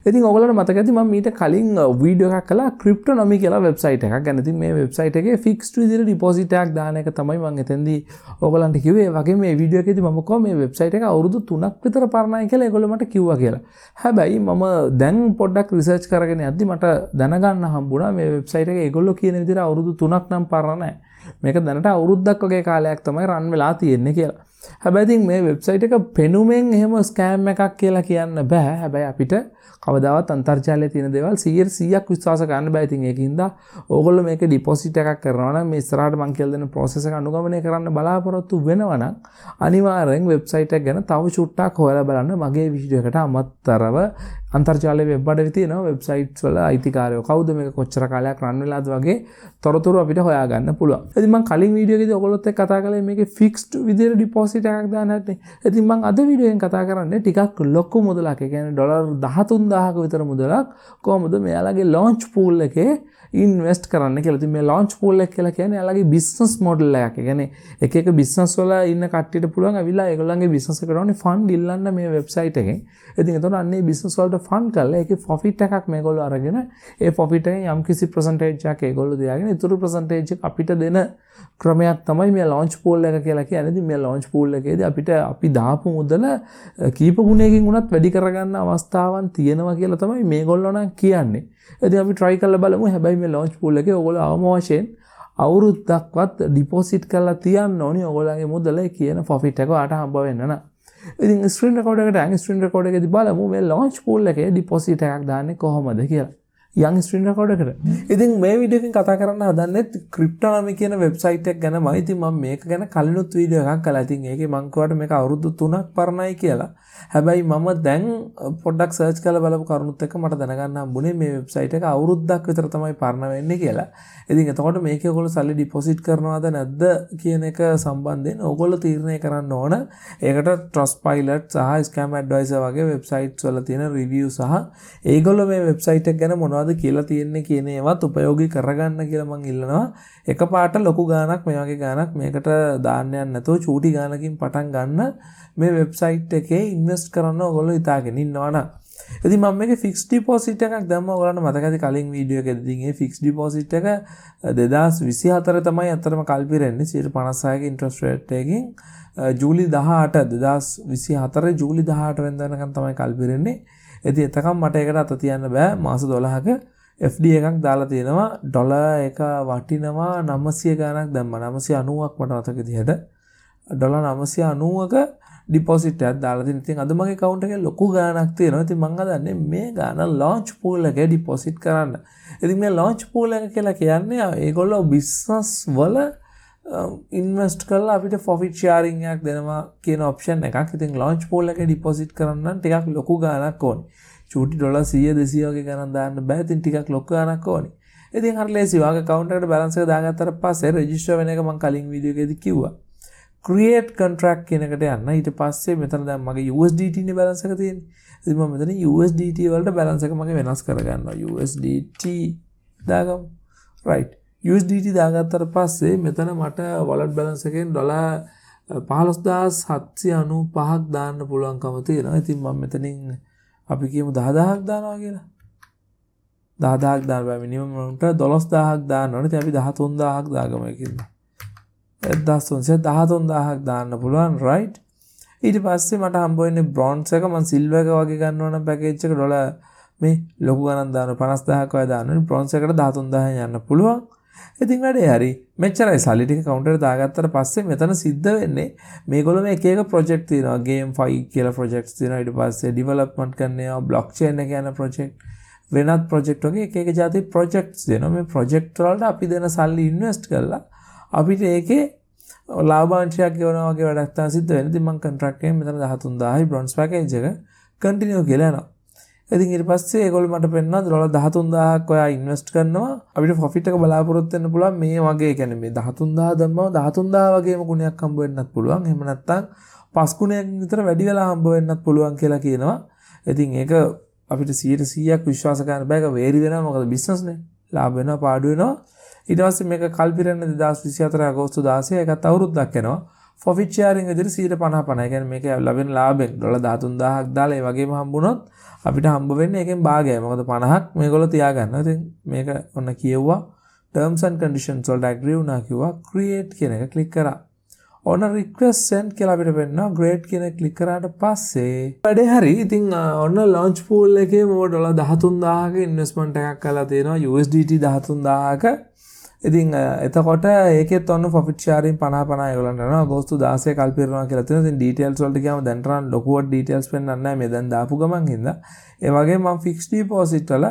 ඉතින් ඔයගොල්ලන්ට මතක ඇති මම ඊට කලින් වීඩියෝ එකක් කළා Cryptonomy කියලා වෙබ්සයිට් එකක් ගැන. ඉතින් මේ වෙබ්සයිට් එකේ ෆික්ස්ඩ් විදිහට ඩිපොසිට් එකක් දාන එක තමයි මම එතෙන්දී ඔයගොල්ලන්ට කිව්වේ. ඒ වගේ මේ වීඩියෝ එකේදී මම කිව්වා මේ වෙබ්සයිට් එක අවුරුදු 3ක් විතර පරණයි කියලා ඒගොල්ලෝ මට කිව්වා කියලා. හැබැයි මම දැන් පොඩ්ඩක් රිසර්ච් කරගෙන යද්දි මට දැනගන්න හම්බුණා මේ වෙබ්සයිට් එක ඒගොල්ලෝ කියන විදිහට අවුරුදු 3ක් නම් පරණ නැහැ. මේක දැනට අවුරුද්දක් වගේ කාලයක් තමයි රන් වෙලා තියෙන්නේ කියලා. හැබැයි ඉතින් මේ වෙබ්සයිට් එක පෙනුමෙන් එහෙම ස්කෑම් එකක් කියලා කියන්න බෑ. හැබැයි අපිට කවදාවත් අන්තර්ජාලයේ තියෙන දේවල් 100%ක් විශ්වාස කරන්න බෑ. ඉතින් ඒකින්ද ඕගොල්ලෝ මේක ඩිපොසිට් එකක් කරනවා නම් මේ ඉස්සරහට මම කියලා දෙන process එක අනුගමනය කරන්න බලාපොරොත්තු වෙනවා නම් අනිවාර්යෙන් වෙබ්සයිට් එක ගැන තව චුට්ටක් හොයලා බලන්න. මගේ වීඩියෝ එකට අමතරව අන්තර්ජාලයේ වෙබ් අඩවි තියෙනවා වෙබ්සයිට්ස් වල අයිතිකාරයෝ කවුද මේක කොච්චර කාලයක් රන් වෙලාද වගේ තොරතුරු අපිට හොයාගන්න පුළුවන්. ඉතින් මම කලින් වීඩියෝ එකේදී ඔයගොල්ලොත් එක්ක කතා කළේ මේකේ ෆික්ස්ඩ් විදියට ඩිපොසිට් එකක් දාන්න හැටි. ඉතින් මම අද වීඩියෝ එකෙන් කතා කරන්නේ ටිකක් ලොකු මුදලක්. ඒ කියන්නේ ඩොලර් 13000ක විතර මුදලක් කොහොමද මෙයාලගේ launch pool එකේ ඉන්වෙස්ට් කරන්න කියලා. ඉතින් මේ launch pool එක කියලා කියන්නේ එයාලගේ business model එකක්. ඒ කියන්නේ එක business වල ඉන්න කට්ටියට පුළුවන් අවිලා ඒගොල්ලන්ගේ business එකට ඕනේ fund ඉල්ලන්න මේ වෙබ්සයිට් එකෙන්. ඉතින් එතකොට අන්නේ business වලට fund කරලා ඒකේ profit එකක් මේගොල්ලෝ අරගෙන ඒ profit එකෙන් යම්කිසි percentage එකක් ඒගොල්ලෝ තියාගෙන ඊටු percentage එක අපිට දෙන ක්‍රමයක් තමයි මේ launch pool එක කියලා කියන්නේ. ඉතින් මේ launch pool එකේදී අපි දාපු මුදල කීප ගුණයකින් උනත් වැඩි කරගන්න අවස්ථාවන් තියෙනවා කියලා තමයි මේගොල්ලෝ නම් කියන්නේ. ඉතින් අපි try කරලා බලමු. හැබැයි මේ launch pool එකේ ඔයගොල්ලෝ අවම වශයෙන් අවුරුද්දක්වත් ඩිපොසිට් කරලා තියන්න ඕනි. ඔයගොල්ලන්ගේ මුදල කියන profit එක ඔයාට හම්බ වෙන්න නම්. ඉතින් ස්ක්‍රීන් රෙකෝඩර් එකට ස්ක්‍රීන් රෙකෝඩර් එකේදී බලමු මේ launch pool එකේ ඩිපොසිට් එකක් දාන්නේ කොහොමද කියලා. යන් ස්ක්‍රීන් රෙකෝඩර් එකට. ඉතින් මේ වීඩියෝ එකෙන් කතා කරන්න හදන්නේ Cryptonomy කියන වෙබ්සයිට් එක ගැනමයි. ඉතින් මම මේක ගැන කලිනුත් වීඩියෝ එකක් කළා. ඉතින් ඒකේ මම කිව්වට මේක අවුරුදු 3ක් පරණයි කියලා. හැබැයි මම දැන් පොඩ්ඩක් සර්ච් කරලා බලපු කරුණුත් එක්ක මට දැනගන්න හම්බුනේ මේ වෙබ්සයිට් එක අවුරුද්දක් විතර තමයි පරණ වෙන්නේ කියලා. ඉතින් එතකොට මේකේ ඔයගොල්ලෝ සල්ලි ඩිපොසිට් කරනවද නැද්ද කියන එක සම්බන්ධයෙන් ඔයගොල්ලෝ තීරණය කරන්න ඕන. ඒකට Trustpilot සහ Scam Advisor වගේ වෙබ්සයිට්ස් වල තියෙන රිවිව් සහ ඒගොල්ලෝ මේ වෙබ්සයිට් එක ගැන මොනවද කියලා තියෙන්නේ කියන ඒවත් උපයෝගී කරගන්න කියලා මම ඉල්ලනවා. එකපාරට ලොකු ගාණක් මේ වගේ ගාණක් මේකට දාන්න යන්න නැතුව චූටි ගාණකින් පටන් ගන්න මේ වෙබ්සයිට් එකේ ඉන්වෙස්ට් කරන්න ඔයගොල්ලෝ හිතාගෙන ඉන්නවා නම්. ඉතින් මම මේකේ ෆික්ස්ඩ් ඩිපොසිට් එකක් දැම්මා. ඔයගොල්ලන්ට මතක ඇති කලින් වීඩියෝ එකේදී මේ ෆික්ස්ඩ් ඩිපොසිට් එක 2024 තමයි අතරම කල්පිරෙන්නේ 56ක ඉන්ට්‍රස්ට් රේට් එකකින් ජූලි 18 2024 ජූලි 18 වෙනිදා වෙනකන් තමයි කල්පිරෙන්නේ. ඉතින් එතකම් මට ඒකට අත තියන්න බෑ. මාස 12ක FD එකක් දාලා තියෙනවා. ඩොලර් එක වටිනවා 900 ගණනක් දැම්මා. 990ක් මට මතක විදිහට. ඩොලර් 990ක ඩිපොසිට් එකක් දාලා තියෙනවා. ඉතින් අද මගේ account එකේ ලොකු ගාණක් තියෙනවා. ඉතින් මම හදන්නේ මේ ගාණ launch pool එකේ ඩිපොසිට් කරන්න. ඉතින් මේ launch pool එක කියලා කියන්නේ ඒගොල්ලෝ business වල ඉන්වෙස්ට් කරලා අපිට profit sharing එකක් දෙනවා කියන option එකක්. ඉතින් launch pool එකේ ඩිපොසිට් කරන්න නම් ටිකක් ලොකු ගාණක් ඕනේ. චූටි ඩොලර් 100 200 වගේ ගණන් දාන්න බෑ. ඉතින් ටිකක් ලොකු ගාණක් ඕනේ. ඉතින් හරි ලේසි. ඔයාගේ account එකට balance එක දාගත්තට පස්සේ register වෙන එක මම කලින් වීඩියෝ එකේදී කිව්වා. create contract කියන එකට යන්න. ඊට පස්සේ මෙතන දැන් මගේ USDT නේ balance එක තියෙන්නේ. ඉතින් මම මෙතන USDT වලට balance එක මගේ වෙනස් කරගන්නවා. USDT දාගමු. right. USDT දාගත්තට පස්සේ මෙතන මට wallet balance එකෙන් ඩොලර් 15795ක් දාන්න පුළුවන්කම තියෙනවා. ඉතින් මම මෙතනින් අපි කියමු 10000ක් දානවා කියලා. 10000ක් දාන්න බෑ. මිනිමම් උන්ට 12000ක් දාන්න ඕනේ. ඉතින් අපි 13000ක් දාගමු ඒකින්ද. 13000ක් දාන්න පුළුවන් right. ඊට පස්සේ මට හම්බ වෙන්නේ බ්‍රොන්ස් එක මම සිල්වර් එක වගේ ගන්නවා නම් පැකේජ් එක ඩොලර් මේ ලොකු ගණන් දානවා 50000ක් වගේ දානවා. බ්‍රොන්ස් එකට 13000 යන්න පුළුවන්. ඉතින් වැඩේ හරි. මෙච්චරයි සල්ලි ටික කවුන්ටර් එකට දාගත්තට පස්සේ මෙතන සිද්ධ වෙන්නේ මේගොල්ලෝ මේ එක එක ප්‍රොජෙක්ට් තියෙනවා. ගේම් 5 කියලා ප්‍රොජෙක්ට්ස් තියෙනවා. ඊට පස්සේ ඩෙවලොප්මන්ට් කරන ඒවා බ්ලොක්චේන් එක යන ප්‍රොජෙක්ට් වෙනත් ප්‍රොජෙක්ට් වගේ එක එක જાති ප්‍රොජෙක්ට්ස් දෙනවා. මේ ප්‍රොජෙක්ට් වලට අපි දෙන සල්ලි ඉන්වෙස්ට් කරලා අපිට ඒකේ ලාභාංශයක් ගෙවනවා වගේ වැඩක් තමයි සිද්ධ වෙන්නේ. ඉතින් මම කොන්ට්‍රැක්ට් එකෙන් මෙතන 13000යි බ්‍රොන්ස් පැකේජ් එක කන්ටිනියු කියලා යනවා. ඉතින් ඊට පස්සේ ඒගොල්ලෝ මට පෙන්නනවා ඩොලර් 13000ක් ඔයා ඉන්වෙස්ට් කරනවා අපිට ප්‍රොෆිට් එක බලාපොරොත්තු වෙන්න පුළුවන් මේ වගේ. කියන්නේ මේ 13000 දැම්මම 13000 වගේම ගුණයක් හම්බ වෙන්නත් පුළුවන්. එහෙම නැත්නම් 5 ගුණයක් විතර වැඩි වෙලා හම්බ වෙන්නත් පුළුවන් කියලා කියනවා. ඉතින් ඒක අපිට 100%ක් විශ්වාස කරන්න බෑ. ඒක වේරි වෙනවා. මොකද බිස්නස් නේ. ලාභ වෙනවා පාඩු වෙනවා. ඊට පස්සේ මේක කල්පිරෙන්නේ 2024 අගෝස්තු 16 ඒකත් අවුරුද්දක් යනවා. profit sharing විදිහට 150. ඒ කියන්නේ මේක ලැබෙන ලාභයෙන් $13000ක් දාලා ඒ වගේම හම්බුනොත් අපිට හම්බ වෙන්නේ ඒකෙන් භාගයයි. මොකද 50ක් මේගොල්ලෝ තියාගන්නවා. ඉතින් මේක ඔන්න කියෙව්වා. terms and conditions වලට agree වුණා කිව්වා. create කියන එක click කරා. ඔන්න request send කියලා අපිට වෙන්නවා. great කියන එක click කරාට පස්සේ වැඩේ හරි. ඉතින් ඔන්න launch pool එකේ මොකද $13000ක investment එකක් කරලා තියෙනවා. USDT 13000ක. ඉතින් එතකොට ඒකෙත් ඔන්න profit sharing 50 ඒගොල්ලන්ට යනවා. අගෝස්තු 16 කල්පිරනවා කියලා තියෙනවා. ඉතින් details වලට ගියාම දැන් තරම් ලොකුවට details පෙන්නන්නේ නැහැ. මේ දැන් දාපු ගමන් හින්දා. ඒ වගේම මම fixed deposit වල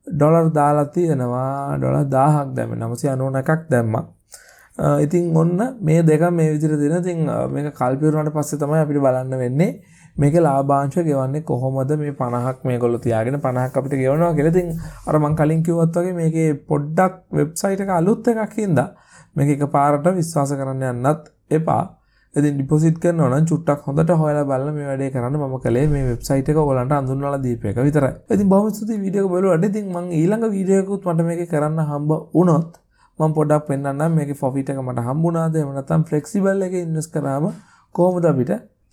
ඩොලර් දාලා තියෙනවා. ඩොලර් 1000ක් දැම්මේ 991ක් දැම්මා. ඉතින් ඔන්න මේ දෙක මේ විදිහට දෙන. ඉතින් මේක කල්පිරුවාට පස්සේ තමයි අපිට බලන්න වෙන්නේ මේකේ ලාභාංශ ගෙවන්නේ කොහොමද. මේ 50ක් මේගොල්ලෝ තියාගෙන 50ක් අපිට ගෙවනවා කියලා. ඉතින් අර මම කලින් කිව්වත් වගේ මේකේ පොඩ්ඩක් වෙබ්සයිට් එක අලුත් එකක් හින්දා මේක එකපාරට විශ්වාස කරන්න යන්නත් එපා. ඉතින් ඩිපොසිට් කරනවා නම් චුට්ටක් හොඳට හොයලා බලලා මේ වැඩේ කරන්න. මම කලේ මේ වෙබ්සයිට් එක ඔයගලන්ට අඳුන්වලා දීප එක විතරයි. ඉතින් බොහොම ස්තුතියි වීඩියෝ එක බලුවාට. ඉතින් මම ඊළඟ වීඩියෝ එකකුත් මට මේකේ කරන්න හම්බ වුණොත් මම පොඩ්ඩක් පෙන්නන්නම් මේකේ profit එක මට හම්බුණාද එහෙම නැත්නම් flexible එකේ invest කරාම කොහොමද අපිට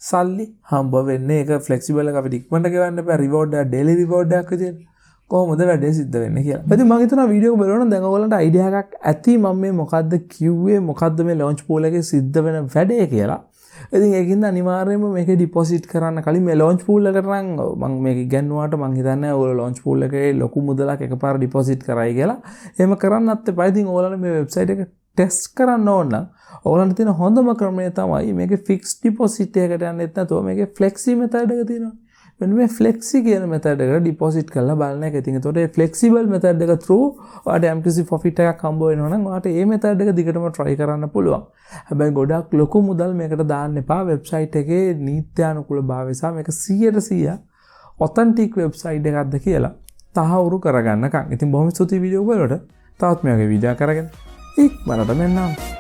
සල්ලි හම්බ වෙන්නේ. ඒක flexible එක අපිට ඉක්මනට ගෙවන්න බෑ. reward එක daily reward එකක් විදියට කොහොමද වැඩේ සිද්ධ වෙන්නේ කියලා. ඉතින් මම හිතනවා වීඩියෝ එක බලනොත් දැන් ඔයගලන්ට idea එකක් ඇති මම මේ මොකද්ද කිව්වේ මොකද්ද මේ launch pool එකේ සිද්ධ වෙන වැඩේ කියලා. ඉතින් ඒකින්ද අනිවාර්යයෙන්ම මේකේ ඩිපොසිට් කරන්න කලින් මේ launch pool එකට නම් මම මේක ඉගෙනුවාට මම හිතන්නේ ඔයගොල්ලෝ launch pool එකේ ලොකු මුදලක් එකපාර ඩිපොසිට් කරයි කියලා. එහෙම කරන්නත් එපා. ඉතින් ඔයගොල්ලෝ මේ වෙබ්සයිට් එක ටෙස්ට් කරන්න ඕන නම් ඔයගොල්ලන්ට තියෙන හොඳම ක්‍රමය තමයි මේකේ fixed deposit එකකට යන්නෙත් නැතුව මේකේ flexi method එක තියෙනවා. මෙන්න මේ flexi කියන method එකට deposit කරලා බලන එක. ඉතින් ඒතකොට ඒ flexible method එක through ඔයාලට MTC profit එකක් හම්බ වෙනවා නම් ඔයාලට මේ method එක දිගටම try කරන්න පුළුවන්. හැබැයි ගොඩක් ලොකු මුදල් මේකට දාන්න එපා. වෙබ්සයිට් එකේ නීත්‍යානුකූල භාවය සහ මේක 100% authentic වෙබ්සයිට් එකක්ද කියලා තහවුරු කරගන්නකම්. ඉතින් බොහොම ස්තුතියි වීඩියෝ බලවට. තවත් මේ වගේ වීඩියෝ කරගෙන ඉක්මනට මෙන්නම්.